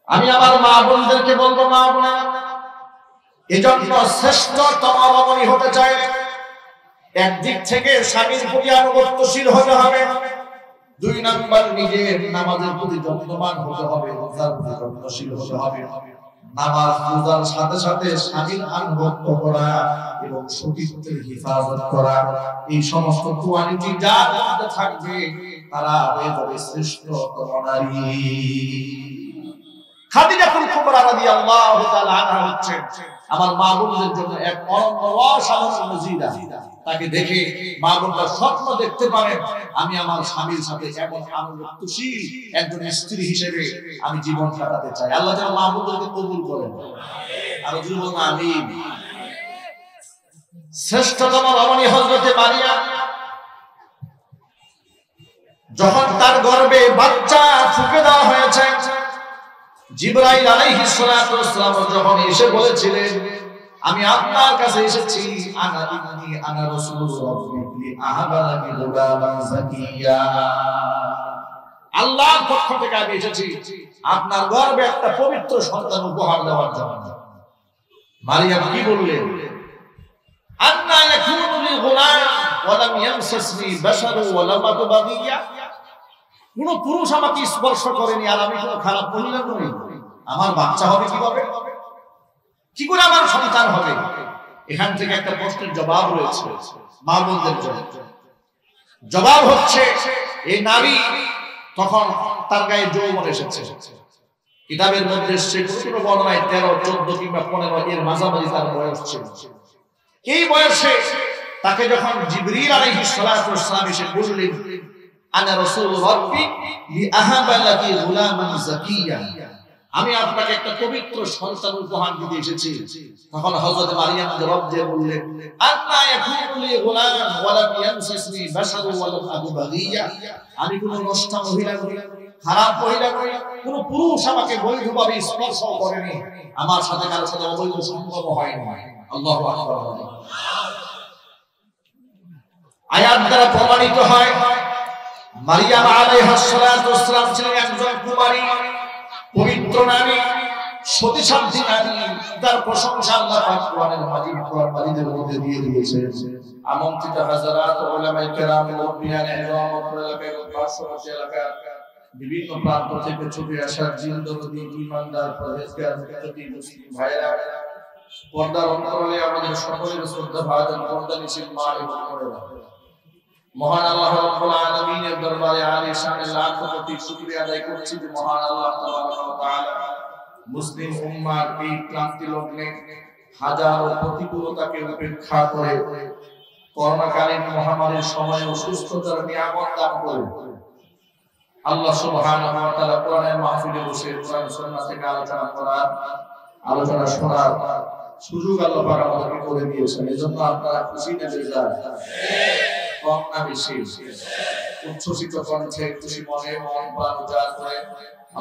আমি আমার মা বোনদেরকে বলবো, মা বোনেরা, এজন্য শ্রেষ্ঠতম রমণী হতে চাই, একদিক থেকে স্বামীর প্রতি আনুগত্যশীল হতে হবে, 2 নাম্বার নিজের নামাজের প্রতি যত্নবান হতে হবে, রোজার প্রতি যত্নশীল হতে হবে। নামাজ রোজার সাথে সাথে স্বামীর আনুগত্য করা এবং সতীত্বের হেফাজত করা, এই সমস্ত কোয়ালিটি যার মধ্যে থাকবে তারা হয়ে যাবে শ্রেষ্ঠতম নারী। খাদিজাতুল কুবরা রাদিয়াল্লাহু তাআলা আনহা হচ্ছেন আমার মা বোনদের জন্য এক অনন্য অসাধারণ নজিরা। তাকে দেখে মা বোনরা স্বপ্ন দেখতে পারেন, আমি আমার স্বামীর সাথে এমন আনুগত্যশীল একজন স্ত্রী হিসেবে আমি জীবন কাটাতে চাই। আল্লাহ যেন মা বোনদেরকে কবুল করেন, আর জীবন আমিন। শ্রেষ্ঠতম রমণী হযরতে মারিয়াম, যখন তার গর্ভে বাচ্চা ফুঁকে দেওয়া হয়েছে, জিবরাইল আলাইহিস সালাতু ওয়াস সালাম যখন এসে বলেছিলেন, আমি আপনার কাছে এসেছি, আনা রাসূলুর রাব্বিকি আহাবালাকি গুলামান যাকিয়া, আল্লাহর পক্ষ থেকে আমি এসেছি আপনার গর্ভে একটা পবিত্র সন্তান উপহার দেওয়ার জন্য। মারিয়াম কি বললেন? আন্না ইয়াকুনু লি গুলাম ওয়া লাম ইয়ামসাসনি বাশারু ওয়া লাম আকু বাগিয়া, কোন পুরুষ আমাকে স্পর্শ করেনি আর আমি কোনো খারাপ মহিলা নই, আমার বাচ্চা হবে কিভাবে? কি করে আমার সন্তান হবে? এখান থেকে একটা প্রশ্নের জবাব রয়েছে মা বোনদের জন্য। জবাব হচ্ছে, এই নারী তখন তার গায়ে যৌবন এসেছে। কিতাবের মধ্যে এসেছে কোনো বর্ণনায় 13, 14 কিংবা 15 এর মাঝামাঝি তার বয়স ছিল। এই বয়সে তাকে যখন জিবরিল আলাইহিস সালাতু ওয়াস সালাম এসে বললেন, আনা রাসূলুর রাব্বি লিআহাবা লাকি গুলামান যাকিয়া, আমি আপনাকে একটা পবিত্র সন্তান উপহার দিতে এসেছি। তখন হযরত মারিয়াম জবাব দিয়ে বললেন, আন্না ইয়াকুনু লি গুলাম ওয়া লাম ইয়ামসাসনি বাশারু ওয়া লাম আকু বাগিয়া, আমি কোনো নষ্ট মহিলা নই, খারাপ মহিলা নই, কোনো পুরুষ আমাকে বৈধভাবে স্পর্শ করেনি, আমার সাথে কারো সাথে অবৈধ সম্পর্ক হয়নি। আল্লাহু আকবার। আয়াত দ্বারা প্রমাণিত হয় মারিয়াম আলাইহিস সালাতু ওয়াস সালাম ছিলেন একজন কুমারী, পবিত্র নারী, সতীসাধ্বী নারী। তার প্রশংসা আল্লাহ পাক কোরআনের মাজিদের মধ্যে দিয়ে দিয়েছেন। আমন্ত্রিত হাজারাত উলামায়ে কেরাম, মুরব্বিয়ানে ইজরাম, এলাকায় পার্শ্ববর্তী এলাকার বিভিন্ন প্রান্ত থেকে ছুটে আসা জিন্দরদি ঈমানদার পরহেজগার মুত্তাকি মুসলিম ভাইরা, পর্দার অন্তরালে আমাদের সকলের শ্রদ্ধা ভাজন পর্দানিশীল মা এবং বোনেরা, মহান আল্লাহ রাব্বুল আলামিনের দরবারে আলিশানে লাখ কোটি শুকরিয়া আদায় করছি যে মহান আল্লাহ তাবারক ওয়া তাআলা মুসলিম উম্মার এই ক্লান্তি লগ্নে হাজারো প্রতিকূলতাকে উপেক্ষা করে করোনাকালীন মহামারীর সময়ে সুস্থতার নিয়ামত দান করে আল্লাহ সুবহানাহু ওয়া তাআলা কোরআনের মাহফিলে বসে কোরআন সুন্নাহ থেকে আলোচনা শোনার সুযোগ আল্লাহ পাক আমাদেরকে করে দিয়েছেন। এজন্য আপনারা খুশি না বেজার? কম না বেশি? উচ্ছ্বসিত কণ্ঠে খুশি মনে মন প্রাণ উজাড় করে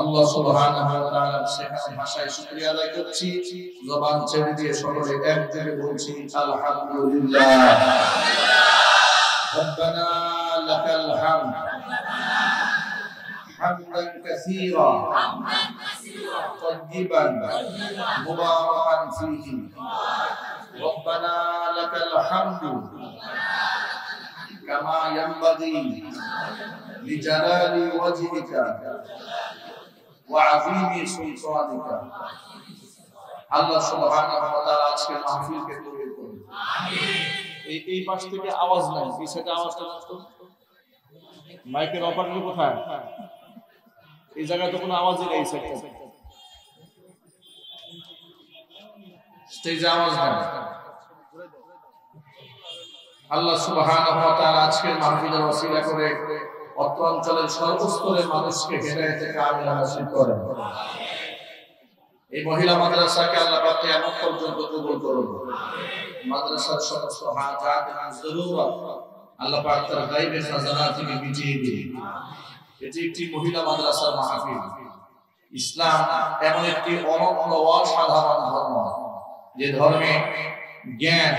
আল্লাহ সুবহানাহু ওয়া তাআলার শেখানো ভাষায় শুকরিয়া আদায় করছি। জবান ছেড়ে দিয়ে সকলে একযোগে বলছি আলহামদুলিল্লাহ। রব্বানা লাকাল হামদ হামদান কাসীরা طيبا مباركا فيه ربنا لك الحمد كما ينبغي لجلال وجهك وعظيم سلطانك। আল্লাহ সুবহানাহু ওয়া তাআলা আজকের মাহফিলকে কবুল করুন। আমিন। এই পাশ থেকে আওয়াজ নাই, পিছনে আওয়াজটা তো মাইকের অপারেটর কোথায়? এই জায়গায় তো কোনো আওয়াজই নেই, স্টেজে আওয়াজ নাই। আল্লাহ সুবহানাহু ওয়া তাআলা আজকের মাহফিলের ওসিলা করে অত্র অঞ্চলের সর্বস্তরের মানুষকে হেদায়েতে কামিলা নসিব করেন। এই মহিলা মাদ্রাসাকে আল্লাহ পাক কিয়ামত পর্যন্ত কবুল করুন। মাদ্রাসার সমস্ত হাজাত এবং জরুরত আল্লাহ পাক তার গায়বে খাজানা থেকে মিটিয়ে দিন। এটি একটি মহিলা মাদ্রাসার মাহফিল। ইসলাম এমন একটি অনন্য অসাধারণ ধর্ম, যে ধর্মে জ্ঞান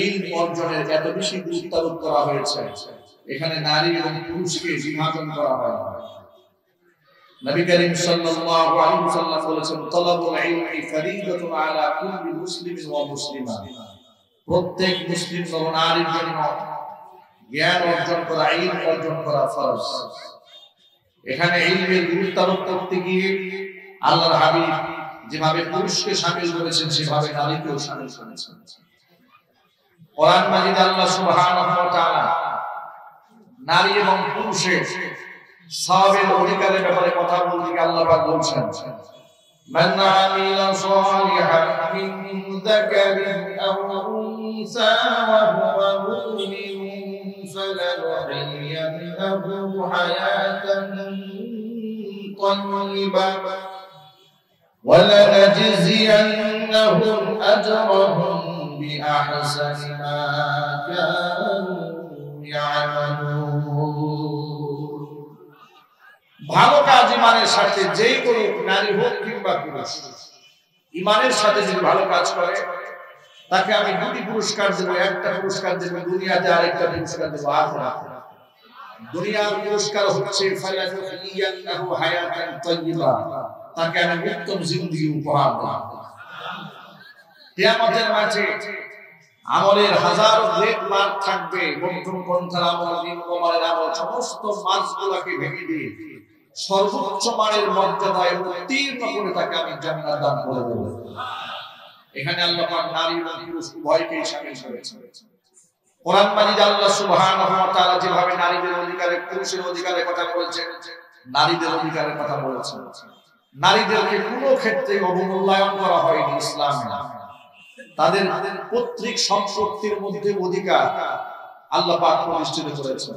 ইলম অর্জনের এত বেশি গুরুত্ব আরোপ করা হয়েছে। এখানে নারী এবং পুরুষকে বিভাজন করা হয়। নবী করিম সাল্লাল্লাহু আলাইহি ওয়াসাল্লাম বলেছেন তালাবুল ইলমি ফরিদাতুন আলা কুল্লি মুসলিমিন ওয়া মুসলিমা, প্রত্যেক মুসলিম ও নারীর জন্য জ্ঞান অর্জন করা, ইলম অর্জন করা ফরজ। এখানে ইলমের গুরুত্ব আরোপ করতে গিয়ে আল্লাহর হাবিব যেভাবে পুরুষকে শামিল করেছেন সেভাবে নারীকেও শামিল করেছেন। কোরআন মাজিদে আল্লাহ সুবহানাহু ওয়া তাআলা নারী এবং পুরুষের সওয়াবের অধিকারের ব্যাপারে কথা বলতে গিয়ে আল্লাহ পাক বলছেন মান আমিলা সালিহান মিন যাকারিন আও উনসা ওয়া হুয়া মুমিনুন ফালানুহয়িন্নাহু হায়াতান তাইয়্যিবা ওয়া লানাজজিয়ান্নাহুম আজরাহুম বিআহসানি মা কানু ইয়ামালুন। ভালো কাজ ইমানের সাথে যেই করুক, নারী হোক কিংবা পুরুষ, ইমানের সাথে যদি ভালো কাজ করে তাকে আমি দুটি পুরস্কার দেব। একটা পুরস্কার দেব দুনিয়াতে, আরেকটা পুরস্কার দেব আখিরাতে। দুনিয়ার পুরস্কার হচ্ছে ফালানুহয়িন্নাহু হায়াতান তাইয়্যিবা, তাকে আমি উত্তম জিন্দেগি উপহার দেব। কিয়ামতের মাঠে আমলের হাজারো গ্রেড মার্ক থাকবে, মধ্যম পন্থার আমল, নিম্নমানের আমল, সমস্ত মার্কগুলোকে ভেঙে দিয়ে সর্বোচ্চ মানের মর্যাদায় উত্তীর্ণ করে তাকে আমি জান্নাত দান করে দেব। এখানে আল্লাহ পাক নারী এবং পুরুষ উভয়কেই শামিল করেছেন। কোরআন মাজিদে আল্লাহ সুবহানাহু ওয়া তাআলা যেভাবে নারীদের অধিকারে, পুরুষের অধিকারের কথা বলেছেন, নারীদের অধিকারের কথা বলেছেন। নারীদেরকে কোনো ক্ষেত্রে অবমূল্যায়ন করা হয়নি ইসলামে। তাদের পৈতৃক সম্পত্তির মধ্যে অধিকার আল্লাহ পাক প্রতিষ্ঠিত করেছেন।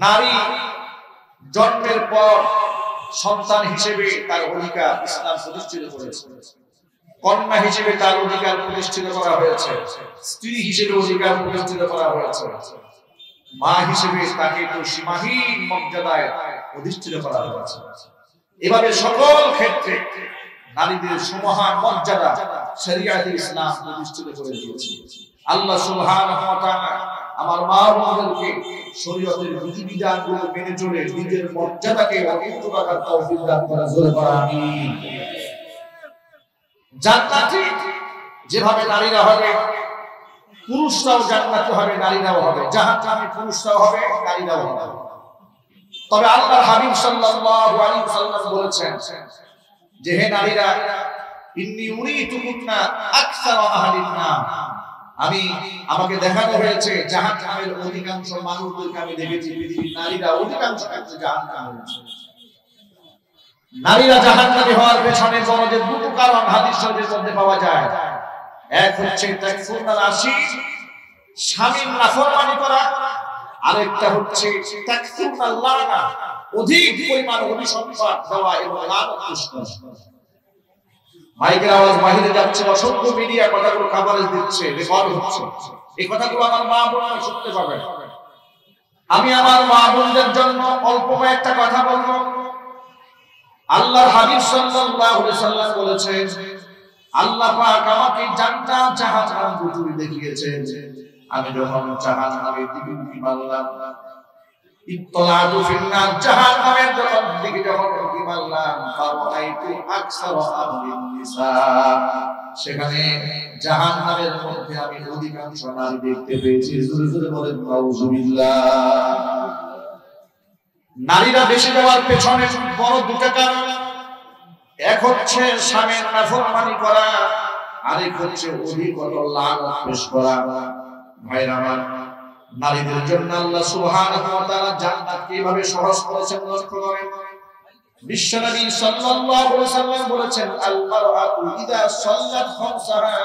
নারী জন্মের পর সন্তান হিসেবে তার অধিকার ইসলাম প্রতিষ্ঠিত করেছে। কন্যা হিসেবে তার অধিকার প্রতিষ্ঠিত করা হয়েছে, স্ত্রী হিসেবে অধিকার প্রতিষ্ঠিত করা হয়েছে, মা হিসেবে তাকে তো সীমাহীন মর্যাদায় প্রতিষ্ঠিত করা হয়েছে। এভাবে সকল ক্ষেত্রে নারীদের সমহান মর্যাদা শরীয়তে ইসলাম প্রতিষ্ঠিত করে দিয়েছে। আল্লাহ সুবহানাহু ওয়া তাআলা আমার মা বোনদেরকে শরীয়তের বিধিবিধানগুলো মেনে চলে নিজের মর্যাদাকে অক্ষুণ্ণ রাখার তৌফিক দান করেন। জোরে বলেন আমিন। জান্নাতে যেভাবে নারীরা হবে, পুরুষরাও জান্নাতে হবে, নারীরাও হবে। জাহান্নামে পুরুষরাও হবে, নারীরাও হবে। তবে আল্লাহর হাবিব সাল্লাল্লাহু আলাইহি ওয়াসাল্লাম বলেছেন যে হে নারীরা, ইন্নী উরিতুকুন্না আকসারা আহলিন নার, আমাকে দেখানো হয়েছে জাহান্নামের অধিকাংশ মানুষদেরকে আমি দেখেছি, পৃথিবীর নারীরা অধিকাংশ ক্ষেত্রে জাহান্নামে রয়েছে। নারীরা জাহান্নামী হওয়ার পেছনে বড় যে দুটো কারণ হাদিস শরীফের মধ্যে পাওয়া যায়। এক হচ্ছে তাকফুরুল আশির, স্বামীর নাফরমানি করা, আরেকটা হচ্ছে তাকফুরুল লানা, অধিক পরিমাণ অভিসম্পাদ দেওয়া এবং লানত পেশ করা। মাইকের আওয়াজ বাইরে যাচ্ছে, অসংখ্য মিডিয়া কথাগুলো কভারেজ দিচ্ছে, রেকর্ড হচ্ছে। এই কথাগুলো আমার মা বোনরা শুনতে পাবেন। আমি আমার মা বোনদের জন্য অল্প কয়েকটা কথা বলবো। আল্লাহর হাবিব সাল্লাল্লাহু আলাইহি সাল্লাম বলেছেন, আল্লাহ পাক আমাকে জান্নাত জাহান্নাম দুটোই দেখিয়েছেন। আমি যখন জাহান্নামের দিকে উঁকি মারলাম, ইত্তলাতু ফিন্নার, জাহান্নামের দিকে যখন উঁকি মারলাম, ফারাআইতু আকসারা আহলিন নিসা, সেখানে জাহান্নামের মধ্যে আমি অধিকাংশ নারী দেখতে পেয়েছি। জোরে জোরে বলেন নাউযুবিল্লাহ। নারীরা বেশি যাওয়ার পেছনে বড় দুটো কারণ। এক হচ্ছে স্বামীর নাফরমানি করা, আরেক হচ্ছে অধিকতর লানত পেশ করা। ভাইরা আমার, নারীদের জন্য আল্লাহ সুবহানাহু ওয়া তাআলা জান্নাত কিভাবে সহজ করেছেন লক্ষ্য করেন। বিশ্বনবী সাল্লাল্লাহু আলাইহি ওয়াসাল্লাম বলেছেন, আল মারআতু ইযা সাল্লাত খামসাহা,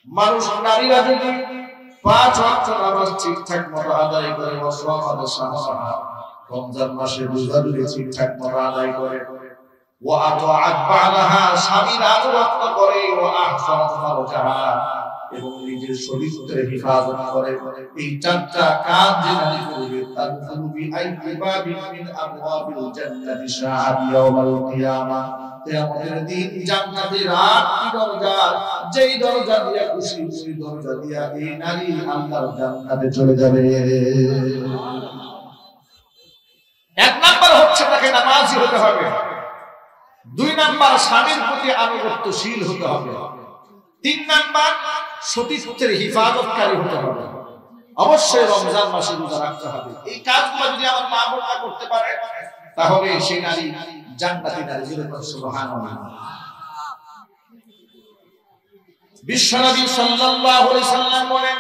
মানুষ নারীরা যদি 5 ওয়াক্ত নামাজ ঠিকঠাক মতো আদায় করে, ওয়াসওয়ামাত শাহরাহা, রমজান মাসে রোজা যদি ঠিকঠাক মতো আদায় করে, ওয়া আতাআত বালাহা, স্বামীর আনুগত্য করে, ওয়া আহসানাত ফারজাহা, এবং নিজের শরীরকে হেফাজত করে, এই চারটা কাজ যে নারী করবে, তার কুলবি আইবাবিন মিন আবওয়াবিল জান্নাতি শাআব ইয়াউমাল কিয়ামাহ, কিয়ামতের দিন জান্নাতের 8টি দরজা, যেই দরজা দিয়ে খুশি ওই দরজা দিয়ে এই নারী আল্লাহর জান্নাতে চলে যাবে। এক নাম্বার হচ্ছে তাকে নামাজি হতে হবে, দুই নাম্বার স্বামীর প্রতি আনুগত্যশীল হতে হবে, তিন নাম্বার সতীত্বের হিফাজতকারী হতে হবে, অবশ্যই রমজান মাসে রোজা রাখতে হবে। এই কাজগুলো যদি আমার মা বোনরা করতে পারে তাহলে সেই নারী জান্নাতি নারী। সুবহানাল্লাহ। বিশ্বনবী সাল্লাল্লাহু আলাইহি সাল্লাম বলেন,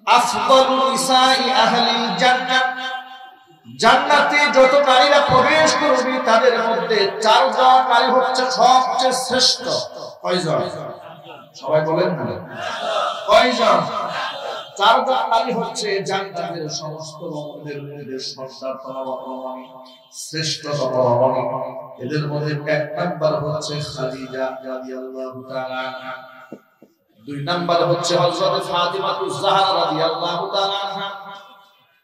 আফদালু নিসাই আহলিল জান্নাহ, জান্নাতে যত নারীরা প্রবেশ করবে তাদের মধ্যে চারজন নারী হচ্ছে সবচেয়ে শ্রেষ্ঠ। কয়জন? সবাই বলেন না কয়জন? চারজন নারী হচ্ছে জান্নাতের সমস্ত রমণীদের মধ্যে সর্দারতম রমণী, শ্রেষ্ঠতম রমণী। এদের মধ্যে এক নাম্বার হচ্ছে খাদিজা রাদিয়াল্লাহু তাআলা আনহা, দুই নাম্বার হচ্ছে হযরত ফাতিমা তুজ-জাহরা রাদিয়াল্লাহু তাআলা আনহা,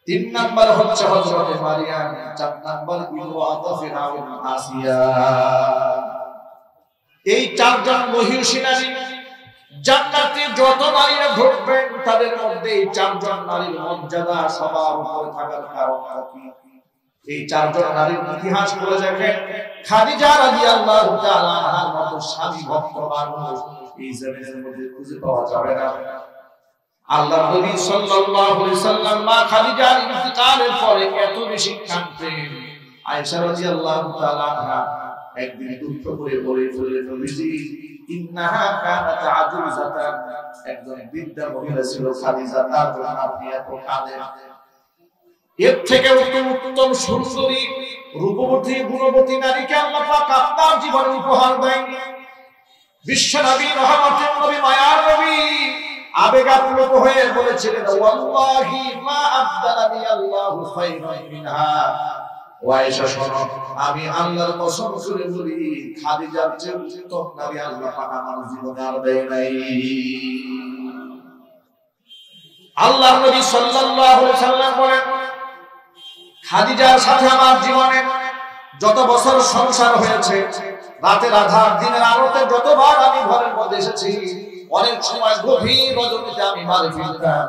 তিন নাম্বার হচ্ছে হযরত মারিয়াম, চার নাম্বার ইমরাতু ফিরআউন আসিয়া। এই চারজন মহিষী নারী জান্নাতে যত নারীরা ঢুকবেন তাদের মধ্যে এই চারজন নারীর মর্যাদা সবার উপরে থাকার কারণ কি? এই চারজন নারীর ইতিহাস বলে দেখেন, খাদিজা রাদিয়াল্লাহু তাআলা আনহার মতো স্বামী ভক্ত মানুষ এই জমিনের মধ্যে খুঁজে পাওয়া যাবে না। আল্লাহর নবী সাল্লাল্লাহু আলাইহি সাল্লাম মা খাদিজার ইন্তিকালের পরে এত বেশি কাঁদতেন। আয়েশা রাদিয়াল্লাহু তাআলা আনহা একদিন দুঃখ করে বলে, নবীজি ইন্নাহা কানাত আজুজাতান, একজন বৃদ্ধা মহিলা ছিল খাদিজা, তার জন্য আপনি এত কাঁদেন? এর থেকে উত্তম সুন্দরী রূপবতী গুণবতী নারীকে আল্লাহ পাক আপনার জীবনে উপহার দেয়নি? বিশ্বনবী রহমতের নবী মায়ার নবী আবেগাপ্লুত হয়ে বলেছিলেন, ওয়াল্লাহি মা আবদালানি আল্লাহু খায়রান মিনহা। ও আয়েশা শোনো, আমি আল্লাহর কসম করে বলি খাদিজার চেয়ে উত্তম নারী আল্লাহ পাক আমার জীবনে আর দেয় নাই। আল্লাহর নবী সাল্লাল্লাহু আলাইহি সাল্লাম বলেন, খাদিজার সাথে আমার জীবনে যত বছর সংসার হয়েছে, রাতের আধার দিনের আলোতে যতবার আমি ঘরের মধ্যে এসেছি, অনেক সময় গভীর রজনীতে আমি মারে ফেলতাম।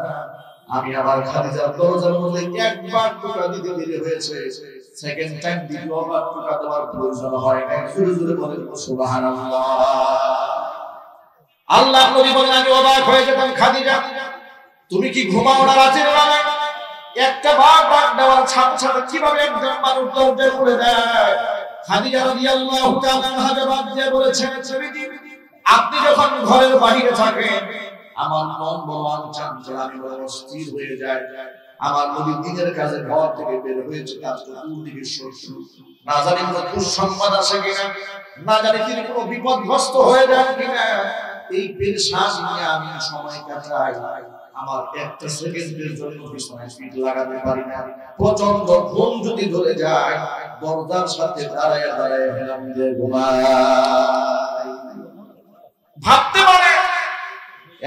আমি আমার খাদিজার দরজার মধ্যে একবার টুকা দিতে দেরি হয়েছে, সেকেন্ড টাইম দ্বিতীয়বার টুকা দেওয়ার প্রয়োজন হয় না। জোরে জোরে বলেন সুবহানাল্লাহ। আল্লাহর নবী বলেন, আমি অবাক হয়ে যেতাম, খাদিজা তুমি কি ঘুমাও না রাতের বেলায়? একটা বার ডাক দেওয়ার সাথে সাথে কিভাবে একজন মানুষ দরজায় খুলে দেয়? খাদিজা রাদিয়াল্লাহু তাআলা আনহা জবাব দিয়ে বলেছেন, আপনি যখন ঘরের বাইরে থাকেন আমার মন বড় অচঞ্চল, আমি বড় অস্থির হয়ে যায়। আমার নবী দিনের কাজে ঘর থেকে বের হয়েছে, কাজ চতুর্দিকে শত্রু, না জানি কোনো দুঃসংবাদ আসে কিনা, না জানি তিনি কোনো বিপদগ্রস্ত হয়ে যান কিনা। এই পেরেশান নিয়ে আমি সময় কাটাই। আমার একটা সেকেন্ডের জন্য বিছানায় ফিট লাগাতে পারি না। প্রচন্ড ঘুম যদি ধরে যায়, দরজার সাথে দাঁড়ায় দাঁড়ায় হেলাম দিয়ে ঘুমাই। ভাবতে পারে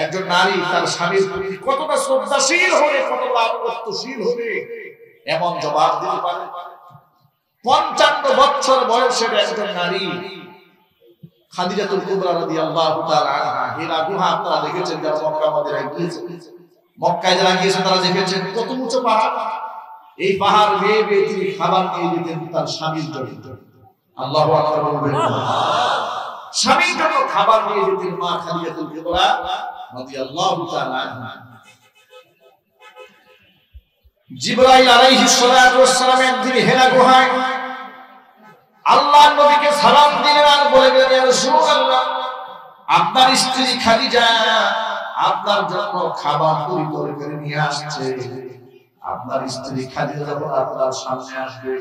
একজন নারী তার স্বামীর প্রতি কতটা শ্রদ্ধাশীল হবে, কতটা আনুগত্যশীল হবে, এমন জবাব দিতে পারে? 55 বছর বয়সের একজন নারী খাদিজাতুল কুবরা রাদিয়াল্লাহু তাআলা আনহা, হিরা গুহা আপনারা দেখেছেন, যারা মক্কা মদিনায় গিয়েছেন, মক্কায় যারা গিয়েছেন তারা দেখেছেন কত উঁচু পাহাড়। এই পাহাড় বেয়ে বেয়ে তিনি খাবার নিয়ে যেতেন তার স্বামীর জন্য। আল্লাহু আকবার বলবেন। স্বামীর জন্য খাবার নিয়ে যেতেন মা খাদিজাতুল কুবরা রাদিয়াল্লাহু তাআলা আনহা। জিবরাইল আলাইহিস সালাতু ওয়াস সালাম একদিন হিরা গুহায় আল্লাহর নবীকে সালাম দিলেন আর বলে গেলেন, ইয়া রাসূলুল্লাহ, আপনার স্ত্রী খাদিজা আপনার জন্য খাবার তৈরি করে নিয়ে আসছে। আপনার স্ত্রী খাদিজা যখন আপনার সামনে আসবে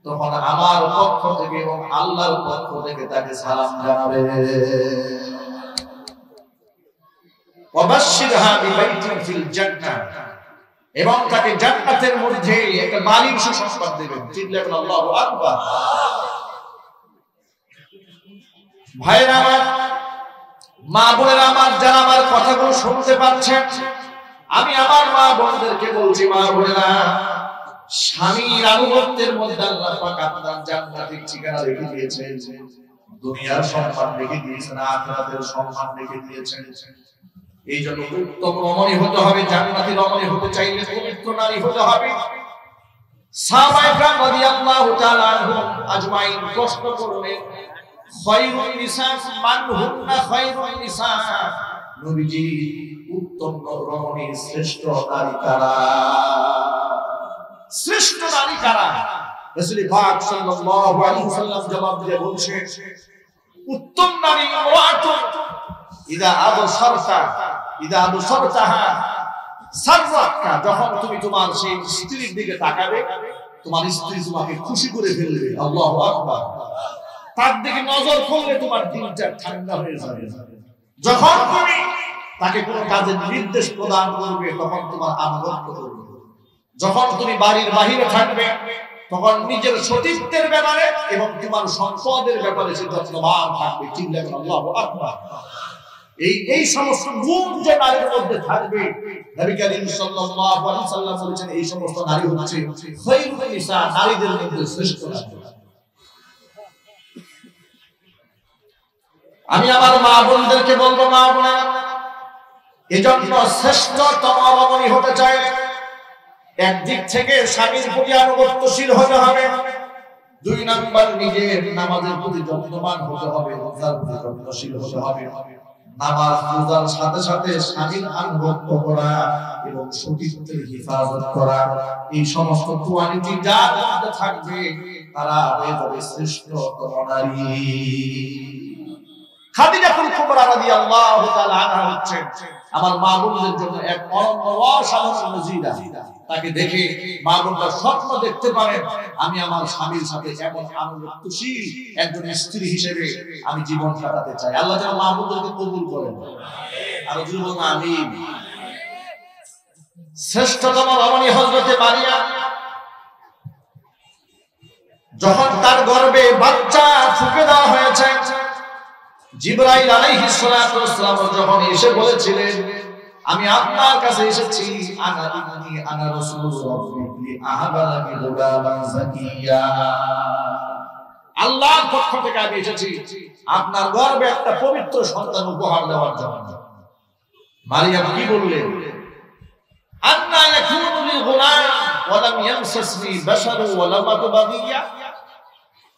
তখন আমার পক্ষ থেকে এবং আল্লাহর পক্ষ থেকে তাকে সালাম জানাবে। ওয়াবাশশিরহা বিবাইতিন ফিল জান্নাহ, এবং তাকে জান্নাতের মধ্যে একটা বাড়ির সুসংবাদ দেবেন। চিল্লাবেন আল্লাহু আকবার। ভাইরা আমার, মা বোনেরা আমার, যারা আমার কথাগুলো শুনতে পাচ্ছেন, আমি আমার মা বোনদেরকে বলছি, মা বোনেরা, স্বামীর আনুগত্যের মধ্যে আল্লাহ পাক আপনার জান্নাতের ঠিকানা রেখে দিয়েছেন, দুনিয়ার সম্মান রেখে দিয়েছেন, আখিরাতের সম্মান রেখে দিয়েছেন। এই জন্য উত্তম রমণী হতে হবে। জান্নাতি রমণী হতে চাইলে পবিত্র নারী হতে হবে। সাহাবায়ে কেরাম রাদিয়াল্লাহু তাআলা আনহুম আজমাইন প্রশ্ন করলেন, খায়রুন নিসা মান হুন্না খায়রুন নিসা, নবীজি উত্তম রমণী শ্রেষ্ঠ নারী কারা, শ্রেষ্ঠ নারী কারা? রাসূল পাক সাল্লাল্লাহু আলাইহি ওয়াসাল্লাম জবাব দিয়ে বলছেন, উত্তম নারী ইমরাতুন ইদা আবসারতাহা সাররাকা, যখন তুমি তোমার সেই স্ত্রীর দিকে তাকাবে তোমার স্ত্রী তোমাকে খুশি করে ফেলবে। আল্লাহু আকবার। তার দিকে নজর করলে তোমার দিলটা ঠান্ডা হয়ে যাবে। যখন তুমি তাকে কোনো কাজের নির্দেশ প্রদান করবে তখন তোমার আনুগত্য করবে। যখন তুমি বাড়ির বাহিরে থাকবে তখন নিজের সতীত্বের ব্যাপারে এবং তোমার সম্পদের ব্যাপারে সে যত্নবান থাকবে। ঠিক লাগবে? আল্লাহু আকবার। এই সমস্ত গুণ যে নারীর মধ্যে থাকবে, নবী করিম সাল্লাল্লাহু আলাইহি ওয়াসাল্লাম বলেছেন এই সমস্ত নারী হচ্ছে খায়রুন নিসা, নারীদের মধ্যে শ্রেষ্ঠ নারী। আমি আমার মা বোনদেরকে বলবো, মা বোনেরা, এজন্য শ্রেষ্ঠতম রমণী হতে চাই একদিক থেকে স্বামীর প্রতি আনুগত্যশীল হতে হবে, দুই নাম্বার নিজের নামাজের প্রতি যত্নবান হতে হবে, রোজার প্রতি যত্নশীল হতে হবে। নামাজ রোজার সাথে সাথে স্বামীর আনুগত্য করা এবং সতীত্বের হেফাজত করা, এই সমস্ত কোয়ালিটি যার মধ্যে থাকবে তারা হয়ে যাবে শ্রেষ্ঠতম নারী। খাদিজাতুল কুবরা রাদিয়াল্লাহু তাআলা আনহা হচ্ছেন আমার মা বোনদের জন্য এক অনন্য অসাধারণ নজিরা। তাকে দেখে মা বোনরা স্বপ্ন দেখতে পারেন, আমি আমার স্বামীর সাথে এমন আনুগত্যশীল একজন স্ত্রী হিসেবে আমি জীবন কাটাতে চাই। আল্লাহ যেন মা বোনদেরকে কবুল করেন। আর জীবন আমিন। শ্রেষ্ঠতম রমণী হযরতে মারিয়াম, যখন তার গর্ভে বাচ্চা ফুঁকে দেওয়া হয়েছে, জিবরাইল আলাইহিস সালাতু ওয়াস সালাম যখন এসে বলেছিলেন, আমি আপনার কাছে এসেছি, আনা রাসূলুর রাব্বিকি আহাবালাকি গুলামান যাকিয়া, আল্লাহর পক্ষ থেকে আমি এসেছি আপনার গর্ভে একটা পবিত্র সন্তান উপহার দেওয়ার জন্য। মারিয়াম কি বললেন? আন্না ইয়াকুনু লি গুলাম ওয়া লাম ইয়ামসাসনি বাশারু ওয়া লাম আকু বাগিয়া,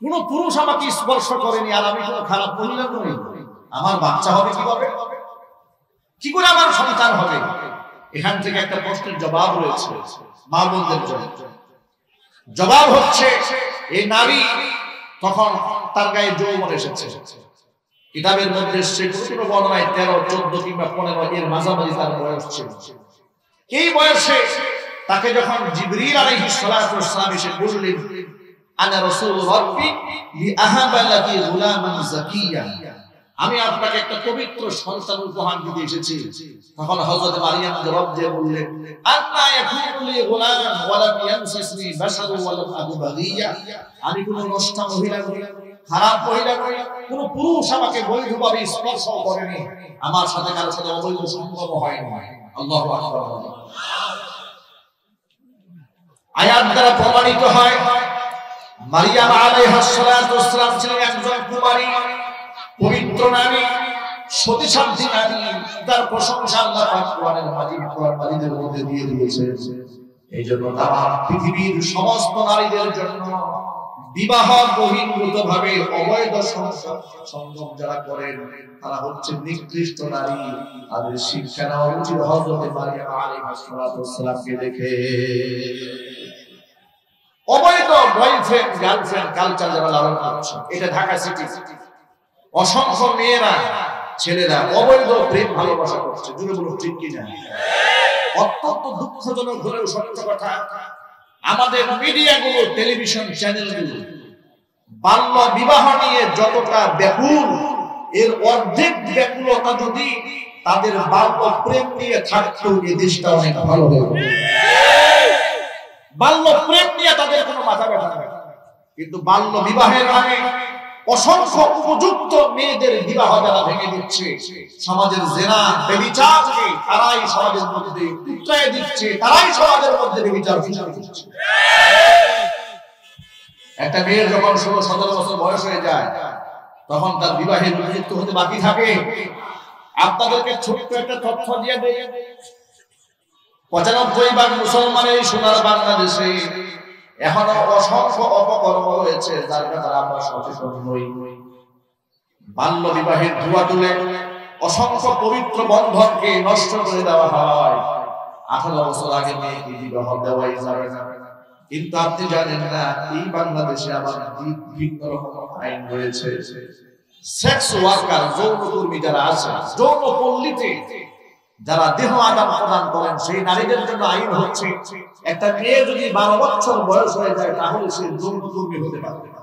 কোন পুরুষ আমাকে স্পর্শ করেনি আর আমি কোনো খারাপ মহিলা নই, আমার বাচ্চা হবে কিভাবে? কি করে আমার সন্তান হবে? এখান থেকে একটা প্রশ্নের জবাব রয়েছে মা বোনদের জন্য। জবাব হচ্ছে, এই নারী তখন তার গায়ে যৌবন এসেছে। কিতাবের মধ্যে কোনো বর্ণনায় 13, 14 কিংবা 15 এর মাঝামাঝি তার বয়স ছিল। এই বয়সে তাকে যখন জিবরিল আলাইহিস সালাতু ওয়াস সালাম এসে বললেন, আনা রাসূলুর রাব্বি লিআহাবা লাকি গুলামান যাকিয়া, আমি আপনাকে একটা পবিত্র সন্তান উপহার দিতে এসেছি। তখন হযরত মারিয়াম জবাব দিয়ে বললেন, আন্না ইয়াকুনু লি গুলাম ওয়া লাম ইয়ামসাসনি বাশারু ওয়া লাম আকু বাগিয়া, আমি কোনো নষ্ট মহিলা নই, খারাপ মহিলা নই, কোনো পুরুষ আমাকে বৈধভাবে স্পর্শ করেনি, আমার সাথে কারোর সাথে অবৈধ সম্পর্ক হয়নি। আল্লাহু আকবার। আয়াত দ্বারা প্রমাণিত হয় মারিয়াম আলাইহিস সালাতু ওয়াস সালাম ছিলেন একজন কুমারী, পবিত্র নারী, সতীসাধ্বী নারী। তার প্রশংসা আল্লাহ পাক কোরআনের মাজিদের মধ্যে দিয়ে দিয়েছেন। এইজন্য তারা পৃথিবীর সমস্ত নারীদের জন্য বিবাহ বহির্ভূতভাবে অবৈধ সঙ্গম যারা করেন তারা হচ্ছে নিকৃষ্ট নারী। তাদের শিক্ষা নেওয়া উচিত হযরত মারিয়াম আলাইহিস সালাতু ওয়াস সালামকে দেখে। অবৈধ বয়ফ্রেন্ড গার্লফ্রেন্ড কালচার যারা লালন করছে, এটা ঢাকা সিটি অসংখ্য মেয়েরা ছেলেরা অবৈধ প্রেম ভালোবাসা করছে। জুড়ে বলুন ঠিক কিনা? অত্যন্ত দুঃখজনক হলেও সত্য কথা, আমাদের মিডিয়াগুলো, টেলিভিশন চ্যানেলগুলো বাল্য বিবাহ নিয়ে যতটা ব্যাকুল, এর অর্ধেক ব্যাকুলতা যদি তাদের বাল্য প্রেম নিয়ে থাকতো এই দেশটা অনেক ভালো হতো। বাল্য প্রেম নিয়ে তাদের কোনো মাথা ব্যথা নেই, কিন্তু বাল্য বিবাহের নামে অসংখ্য উপযুক্ত মেয়েদের বিবাহ যারা ভেঙে দিচ্ছে, সমাজের জেনা ব্যভিচারকে তারাই সমাজের মধ্যে উৎসাহ দিচ্ছে, তারাই সমাজের মধ্যে ব্যভিচার ফিচার দিচ্ছে। একটা মেয়ের যখন 16-17 বছর বয়স হয়ে যায় তখন তার বিবাহের উপযুক্ত হতে বাকি থাকে। আপনাদেরকে ছোট্ট একটা তথ্য দিয়ে দেয়, 95% মুসলমানের সোনার বাংলাদেশে এখনো অসংখ্য অপকর্ম রয়েছে যার ব্যাপারে আমরা সচেতন নই। বাল্য বিবাহের ধোঁয়া তুলে অসংখ্য পবিত্র বন্ধনকে নষ্ট করে দেওয়া হয়। 18 বছর আগে মেয়েকে বিবাহ দেওয়াই যাবে না, কিন্তু আপনি জানেন না এই বাংলাদেশে আবার ভিন্ন রকম আইন রয়েছে। সেক্স ওয়ার্কার, যৌন কর্মী যারা আছে, যৌন পল্লীতে যারা দেহ আদান প্রদান করেন, সেই নারীদের জন্য আইন হচ্ছে একটা মেয়ে যদি 12 বছর বয়স হয়ে যায় তাহলে সে যৌন কর্মী হতে পারবে না।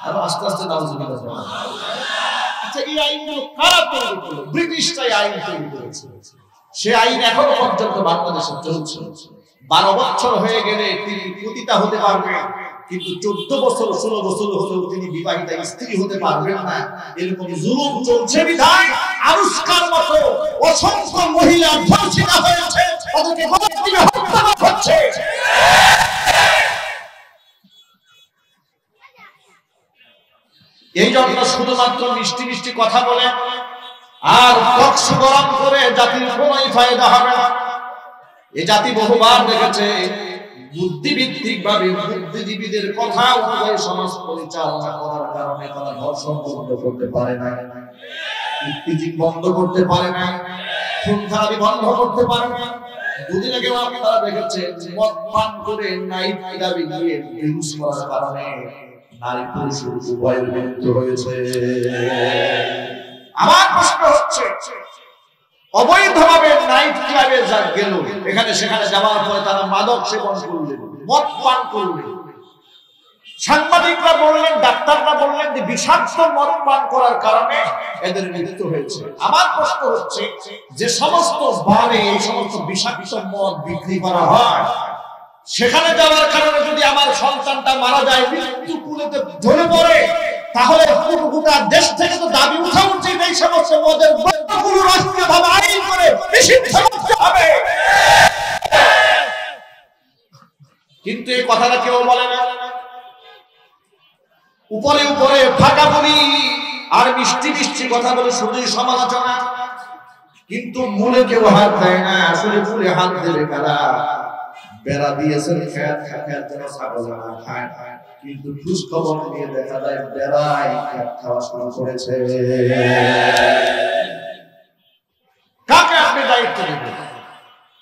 আর আস্তে আস্তে নাউজুবিল্লাহ। আচ্ছা, এই আইনগুলো কারা তৈরি করলো? ব্রিটিশরাই আইন তৈরি করেছে। সে আইন এখনো পর্যন্ত বাংলাদেশে চলছে। 12 বছর হয়ে গেলে তিনি পতিতা হতে পারবেন, কিন্তু 14 বছর 16 বছর হলেও তিনি বিবাহিতা স্ত্রী হতে পারবেন না। এরকম জুলুম চলছে বিধায় আনুষ্কার মতো অসংখ্য মহিলা ধর্ষিত হয়েছে, তাদেরকে গণহত্যা হচ্ছে। এই জন্য শুধুমাত্র মিষ্টি মিষ্টি কথা বলে আর কক্ষ গরম করে জাতির কোনোই ফায়দা হবে না। এই জাতি বহুবার দেখেছে বুদ্ধিভিত্তিক ভাবে বুদ্ধিজীবীদের কথা অনুযায়ী সমাজ পরিচালনা করার কারণে তারা ধর্ষণ বন্ধ করতে পারে না, ইফতিজিং বন্ধ করতে পারে না, খুন খারাপি বন্ধ করতে পারে না। দুদিন আগেও আপনারা দেখেছেন মদ পান করে নাইট ক্লাবে গিয়ে ড্রিঙ্কস করার কারণে নারী পুরুষ উভয়ের মৃত্যু হয়েছে। আমার প্রশ্ন হচ্ছে, অবৈধভাবে নাইট ক্লাবে যা গেল, এখানে সেখানে যাওয়ার পরে তারা মাদক সেবন করলেন, মদ পান করলেন। সাংবাদিকরা বললেন, ডাক্তাররা বললেন যে বিষাক্ত মদ পান করার কারণে এদের মৃত্যু হয়েছে। আমার প্রশ্ন হচ্ছে, যে সমস্ত বারে এই সমস্ত বিষাক্ত মদ বিক্রি করা হয়, সেখানে যাওয়ার কারণে যদি আমার সন্তানটা মারা যায়, মৃত্যু কুলেতে ধরে পড়ে, তাহলে গোটা দেশ থেকে তো দাবি উঠা উচিত এই সমস্ত মদের বন্ধগুলো রাষ্ট্রীয়ভাবে আইন করে নিষিদ্ধ করতে হবে। কিন্তু এই কথাটা কেউ বলে না। উপরে উপরে ফাঁকা বলি আর মিষ্টি মিষ্টি কথা বলে শুধুই সমালোচনা, কিন্তু মূলে কেউ হাত দেয় না। আসলে মূলে হাত দেবে কারা? বেড়া দিয়েছেন খেত খেত যেন ছাগল না খায়, কিন্তু খোঁজ খবর নিয়ে দেখা যায় বেড়াই খেত খাওয়া শুরু করেছে। কাকে আপনি দায়িত্ব দেবেন?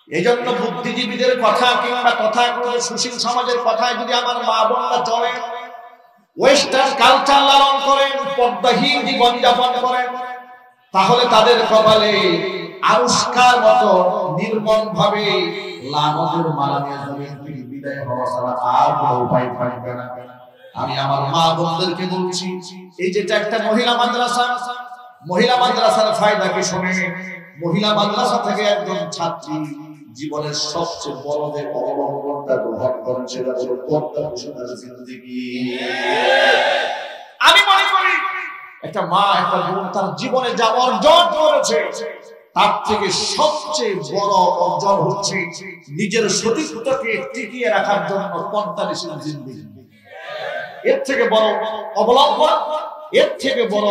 এই জন্য বুদ্ধিজীবীদের কথা কিংবা তথাকথিত সুশীল সমাজের কথায় যদি আমার মা বোনরা চলে, ওয়েস্টার্ন কালচার লালন করেন, পর্দাহীন জীবন যাপন করেন, তাহলে তাদের কপালে আনুষ্কার মতো নির্মম ভাবে লানতের মালা নিয়ে জমিন থেকে বিদায় হওয়া ছাড়া আর কোনো উপায় থাকবে না। আমি আমার মা বোনদেরকে বলছি, এই যেটা একটা মহিলা মাদ্রাসা, মহিলা মাদ্রাসার ফায়দা কি শুনে? মহিলা মাদ্রাসা থেকে একজন ছাত্রী জীবনের সবচেয়ে বড় যে অবলম্বনটা গ্রহণ করেন সেটা হলো পর্দা পোষণের জিন্দেগি। আমি মনে করি একটা মা, একটা বোন তার জীবনে যা অর্জন করেছে তার থেকে সবচেয়ে বড় অর্জন হচ্ছে নিজের সতীত্বকে টিকিয়ে রাখার জন্য পর্দাশীল জিন্দেগি। এর থেকে বড় অবলম্বন, এর থেকে বড়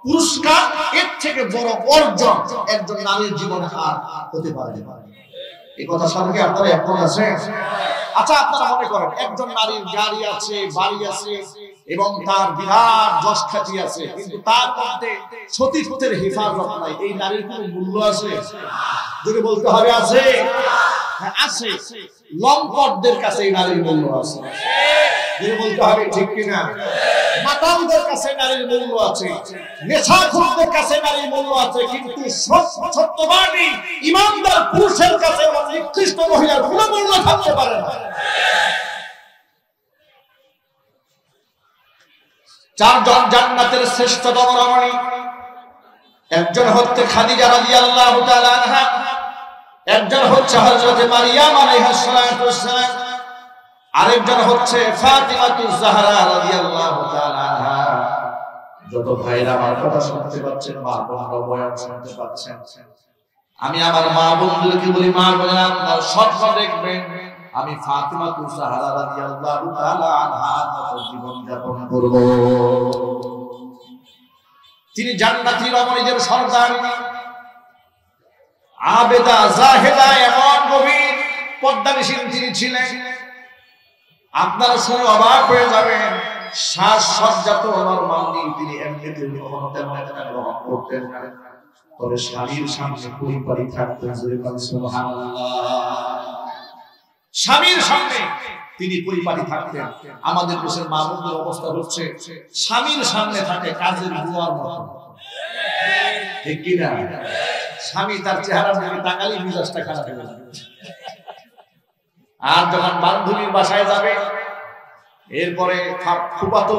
পুরস্কার, এর থেকে বড় অর্জন একজন নারীর জীবনে আর হতে পারে না। এই কথা সঙ্গে আপনারা একমত আছেন? আচ্ছা, আপনারা মনে করেন একজন নারীর গাড়ি আছে, বাড়ি আছে এবং তার বিরাট যশ খ্যাতি আছে, কিন্তু তার মধ্যে সতীত্বের হেফাজত নাই। এই নারীর কোনো মূল্য আছে? যদি বলতে হবে আছে, হ্যাঁ আছে। লম্পটদের কাছে এই নারীর মূল্য আছে, যদি বলতে হবে ঠিক কিনা। মাতালদের কাছে নারীর মূল্য আছে, নেশাখোরদের কাছে নারীর মূল্য আছে, কিন্তু সত্যবাদী ইমানদার পুরুষের কাছে নিকৃষ্ট মহিলার কোনো মূল্য থাকতে পারে না। চারজন জান্নাতের শ্রেষ্ঠতম রমণী, একজন হচ্ছে খাদিজা রাদিয়াল্লাহু তাআলা আনহা, একজন হচ্ছে হযরত মারিয়াম আলাইহিস সালাতু ওয়াস সালাম, আরেকজন হচ্ছে ফাতিমাতুজ জাহরা রাদিয়াল্লাহু তাআলা আনহা। যত ভাইরা আমার কথা শুনতে পাচ্ছেন, মা বোনরা বয়ান শুনতে পাচ্ছেন, আমি আমার মা বোনদেরকে বলি, মা বোনেরা আপনারা স্বপ্ন দেখবেন আমি ফাতিমাতুজ জাহরা রাদিয়াল্লাহু তাআলা আনহার মতো জীবন যাপন করব। তিনি জান্নাতি রমণীদের সর্দার, আবেদা জাহেদা, এমন গভীর পর্দানিশীল তিনি ছিলেন। আপনারা শুনে অবাক হয়ে যাবেন, সাজসজ্জা তো নরমাল নেই, তিনি এমনিতে কখনো তেমন একটা গ্রহণ করতেন না। তবে স্বামীর সামনে পরিপাটি থাকতেন, সুবহানাল্লাহ। স্বামীর সামনে তিনি পরিপাটি থাকতেন। আমাদের দেশের মা বোনদের অবস্থা হচ্ছে স্বামীর সামনে থাকে কাজের বুয়ার মতো, ঠিক কিনা? স্বামী তার চেহারা দিকে তাকালেই মেজাজটা খারাপ হয়ে যাবে। আর যখন বান্ধবীর বাসায় যাবে, এরপরে ফুফাতো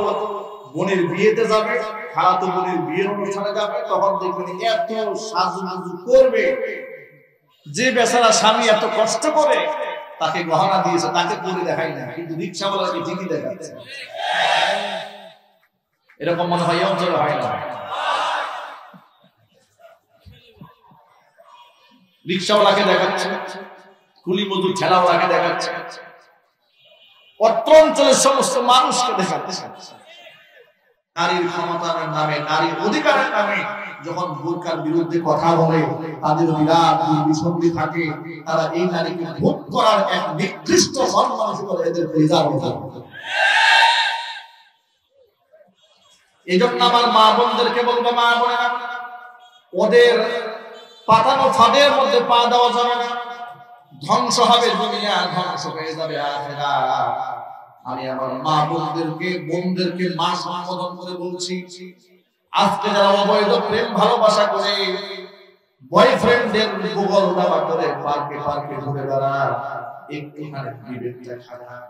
বোনের বিয়েতে যাবে, খালাতো বোনের বিয়ের অনুষ্ঠানে যাবে, তখন দেখবেন এত সাজুগুজু করবে যে বেচারা স্বামী এত কষ্ট করে তাকে গহনা দিয়েছে, তাকে পরে দেখাই না, কিন্তু রিক্সাওয়ালাকে ঠিকই দেখাচ্ছে। এরকম মনে হয় অঞ্চলে হয় না? রিক্সাওয়ালাকে দেখাচ্ছে, কুলি মজুর ঠেলাওয়ালাকে দেখাচ্ছে, অত্র অঞ্চলের সমস্ত মানুষকে দেখাচ্ছে। নারীর ক্ষমতার নামে, নারীর অধিকারের নামে যখন বোরকার বিরুদ্ধে কথা বলে, তাদের বিরাট বিসন্ধি থাকে। তারা এই নারীকে ভোগ করার এক নিকৃষ্ট মানসিকতা এদের পরিচার হতে। এই জন্য আমার মা বোনদেরকে বলবো, মা বোনেরা, ওদের পাতানো ফাঁদের মধ্যে পা দেওয়া যাবে না। ধ্বংস হবে দুনিয়া, ধ্বংস হয়ে যাবে আখিরাত। আমি আমার মা বোনদেরকে মা সম্বোধন করে বলছি, আজকে যারা অবৈধ প্রেম ভালোবাসা করে বয়ফ্রেন্ডের গুগল দাবা করে পার্কে পার্কে ঘুরে বেড়ায়, একটুখানি বিবেকটা খারাপ।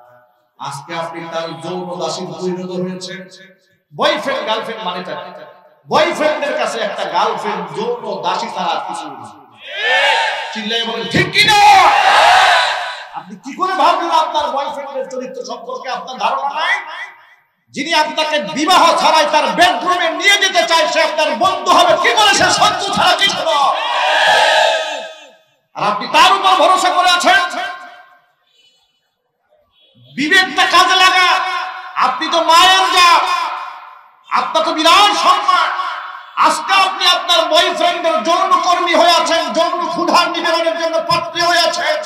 আজকে আপনি তার যৌন দাসী পরিণত হয়েছে। বয়ফ্রেন্ড গার্লফ্রেন্ড মানে তা, বয়ফ্রেন্ডের কাছে একটা গার্লফ্রেন্ড যৌন দাসী ছাড়া কিছু না। চিল্লায় বলেন ঠিক কি না? আপনি কি করে ভাবলেন আপনার বয়ফ্রেন্ডের চরিত্র সম্পর্কে আপনার ধারণা নাই? যিনি আপনাকে বিবাহ ছাড়াই তার বেডরুমে নিয়ে যেতে চায়, সে আপনার বন্ধু হবে কি করে? সে শত্রু ছাড়া কিছু না। আর আপনি তার উপর ভরসা করে আছেন। বিবেকটা কাজে লাগা। আপনি তো মায়ের জাত, আপনার তো বিরাট সম্মান। আজকে আপনি আপনার বয়ফ্রেন্ডের যৌনকর্মী হয়ে আছেন, যৌন ক্ষুধার নিবারণের জন্য পাত্রী হয়ে আছেন।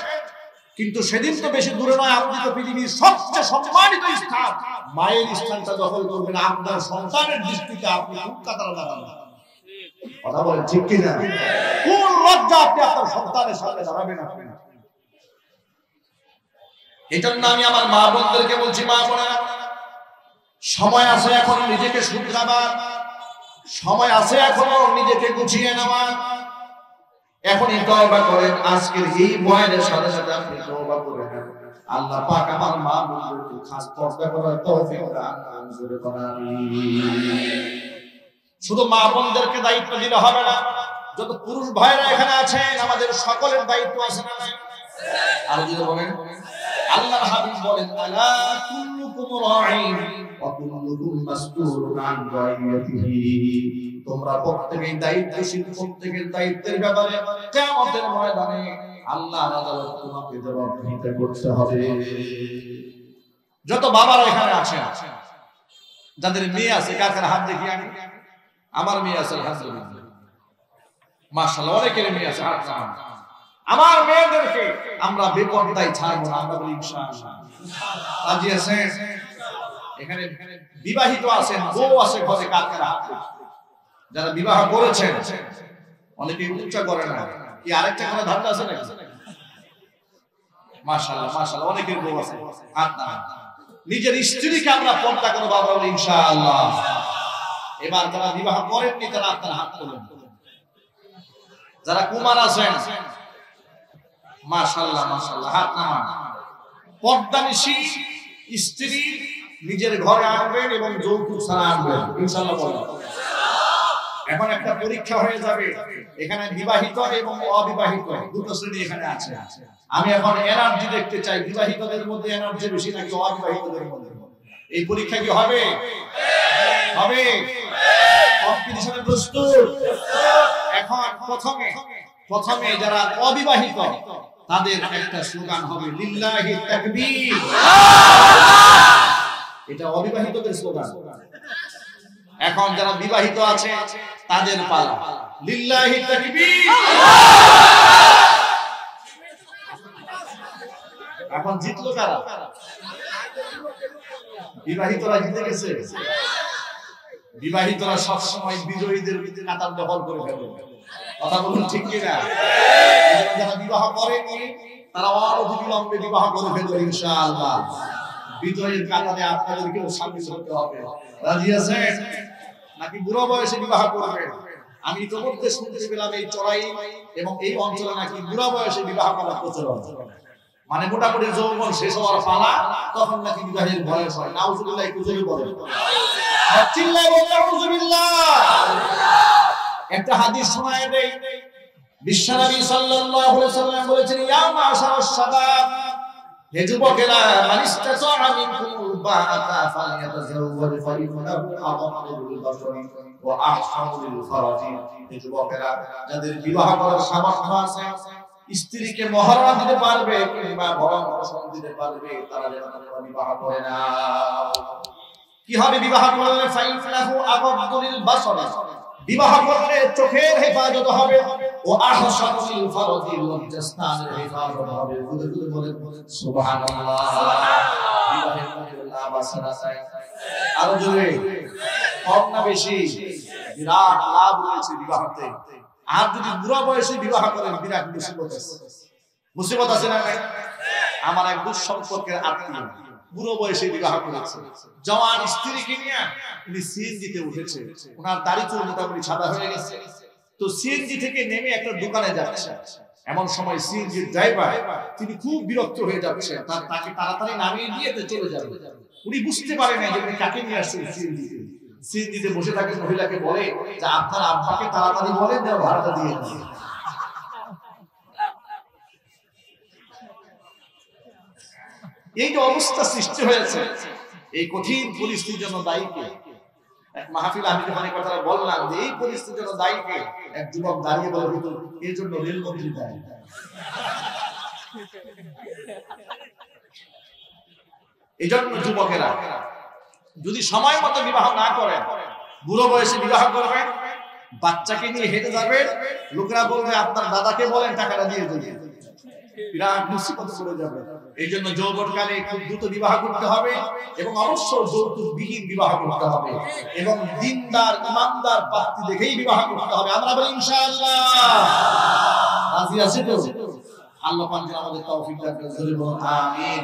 কিন্তু সেদিন তো বেশি দূরে নয়, আপনি তো পৃথিবীর সবচেয়ে সম্মানিত স্থান, মায়ের স্থানটা দখল করবেন। আপনার সন্তানের দৃষ্টিতে আপনি খুব কাতার দাঁড়াবেন। কথা বলেন ঠিক কিনা? কোন লজ্জা আপনি আপনার সন্তানের সামনে দাঁড়াবেন আপনি? এই জন্য আমি আমার মা বোনদেরকে বলছি, মা বোনেরা, সময় আছে এখন নিজেকে শুধরাবার, সময় আছে এখনো নিজেকে গুছিয়ে নেওয়ার। এখনই তওবা করেন। আজকের এই বয়ানের সাথে সাথে আপনি তওবা করেন। আল্লাহ পাক আমার মা বোনদেরকে খাস তওবা করার তৌফিক দান করুন। শুধু মা বোনদেরকে দায়িত্ব দিলে হবে না, যত পুরুষ ভাইরা এখানে আছেন আমাদের সকলের দায়িত্ব আছে না? আর যদি বলেন, আল্লাহর হাবিব বলেন, আলা কুল্লুকুম রাঈন ওয়া কুল্লুকুম মাসউলুন আন রাইয়াতিহি। তোমরা প্রত্যেকেই দায়িত্বশীল, প্রত্যেকের দায়িত্বের ব্যাপারে কিয়ামতের ময়দানে আল্লাহর আদালত তোমাকে জবাবদিহিতা করতে হবে। যত বাবারা এখানে আছেন, যাদের মেয়ে আছে, কার কার হাত দেখি আমি? আমার মেয়ে আছে আলহামদুলিল্লাহ, মাশাআল্লাহ, অনেকের মেয়ে আছে। হাত নামান। আমার মেয়েদেরকে আমরা বেপরদায় ছাড়বো না, আমরা বলি ইনশাআল্লাহ। রাজি আছেন? এখানে বিবাহিত আছেন, বউ আছে ঘরে, কার কার হাত? যারা বিবাহ করেছেন, অনেকে উচ্চা করে না, কি আরেকটা করে ধান্দা আছে নাকি? মাশাআল্লাহ মাশাআল্লাহ, অনেকের বউ আছে, হাত নামান। নিজের স্ত্রীকে আমরা পর্দা করব, বাবা বলি ইনশাআল্লাহ। এবার যারা বিবাহ করেননি তারা আপনার হাত তোলেন। যারা কুমার আছেন, মাশাআল্লাহ মাশাআল্লাহ, হাত নামান। পর্দানিশী স্ত্রী নিজের ঘরে আনবেন এবং যৌতুক ছাড়া আনবেন ইনশাআল্লাহ বলেন। এখন একটা পরীক্ষা হয়ে যাবে, এখানে বিবাহিত এবং অবিবাহিত দুটো শ্রেণী এখানে আছে। আমি এখন এনার্জি দেখতে চাই, বিবাহিতদের মধ্যে এনার্জি বেশি নাকি অবিবাহিতদের মধ্যে? এই পরীক্ষা কি হবে? হবে। কম্পিটিশনে প্রস্তুত? এখন প্রথমে যারা অবিবাহিত তাদের একটা স্লোগান হবে, লিল্লাহি তাকবীর। এটা অবিবাহিতদের স্লোগান। এখন যারা বিবাহিত আছে তাদের পালা, লিল্লাহি তাকবীর। এখন জিতলো কারা? বিবাহিতরা জিতে গেছে। বিবাহিতরা সবসময় বিজয়ীদের কাতার দখল করে ফেলে। কথা বলুন ঠিক কিনা? যারা বিবাহ করেনি তারা অনতি বিলম্বে বিবাহ করে ফেলবে ইনশাআল্লাহ। বিজয়ের কাতারে আপনাদেরকেও সামিল হতে হবে। রাজি আছেন নাকি বুড়ো বয়সে বিবাহ করবেন? আমি ইতিমধ্যে শুনতে পেলাম এই চড়াই এবং এই অঞ্চলে নাকি বুড়া বয়সে বিবাহ করা প্রচলন, মানে মোটামুটি যৌবন শেষ হওয়ার পালা, তখন নাকি বিবাহের বয়স হয়। নাউজুবিল্লাহ, একটু জোরে বলেন, চিল্লায় বলেন নাউজুবিল্লাহ। একটা হাদিস শোনায় দেই, বিশ্বনবী সাল্লাল্লাহু আলাইহি ওয়াসাল্লাম বলেছেন, ইয়া মাশারাশ শাবাব, হে যুবকেরা, মান ইসতাতা মিনকুমুল বাআতা ফালইয়াতাজাওয়াজ ফাইন্নাহু আগাম্মুল বাশারি ওয়া আহসানুল ফারাজি। হে যুবকেরা, যাদের বিবাহ করার সামর্থ্য আছে, স্ত্রীকে মহারণা দিতে পারবে কিংবা ভরণ পোষণ দিতে পারবে, তারা যেন বিবাহ করে না। কি হবে বিবাহ করলে? ফাইন্নাহু আগাম্মুল বাশারি, বিবাহ করলে চোখের হেফাজত হবে, ও আহসানুল ফারাজি, লজ্জাস্থানের হেফাজত হবে। বুঝে বুঝে বলেন সুবহানাল্লাহ। বিবাহের মধ্যে লাভ আছে না চাই? আরো জোরে, কম না বেশি? বিরাট লাভ রয়েছে বিবাহতে। আর যদি বুড়া বয়সে বিবাহ করেন, বিরাট মুসিবত আছে। মুসিবত আছে না? আমার এক দুঃসম্পর্কের আত্মীয় বুড়ো বয়সে বিবাহ করেছে। জওয়ান স্ত্রীকে নিয়ে উনি সিএনজিতে উঠেছে, ওনার দাড়ি চুল মোটামুটি সাদা হয়ে গেছে। তো সিএনজি থেকে নেমে একটা দোকানে যাচ্ছে, এমন সময় সিএনজি ড্রাইভার তিনি খুব বিরক্ত হয়ে যাচ্ছে, তাকে তাড়াতাড়ি নামিয়ে দিয়ে চলে যাবে। উনি বুঝতে পারেন না যে উনি কাকে নিয়ে আসছেন সিএনজিতে। সিএনজিতে বসে থাকে মহিলাকে বলে যে আপনার আব্বাকে তাড়াতাড়ি বলেন যেন ভাড়াটা দিয়ে দেন। এই যে অবস্থা সৃষ্টি হয়েছে, এই কঠিন পরিস্থিতির জন্য দায়ী কে? এক মাহফিল আমি যখন কথাটা বললাম যে এই পরিস্থিতির জন্য দায়ী কে, এক যুবক দাঁড়িয়ে বলে হুজুর এর জন্য রেলমন্ত্রী দায়ী। এই জন্য যুবকেরা যদি সময় মতো বিবাহ না করেন, বুড়ো বয়সে বিবাহ করবেন, বাচ্চাকে নিয়ে হেঁটে যাবেন, লোকেরা বলবে আপনার দাদাকে বলেন টাকাটা দিয়ে দেবে, বিরাট মুসিবতে পড়ে যাবে। এই জন্য যৌবনকালে খুব দ্রুত বিবাহ করতে হবে এবং অবশ্যই যৌতুকবিহীন বিবাহ করতে হবে এবং দিনদার ইমানদার পাত্রী দেখেই বিবাহ করতে হবে। আমরা বলি ইনশাআল্লাহ। রাজি আছি তো? আল্লাহ পাক যেন আমাদের তৌফিক দান করেন। আমিন।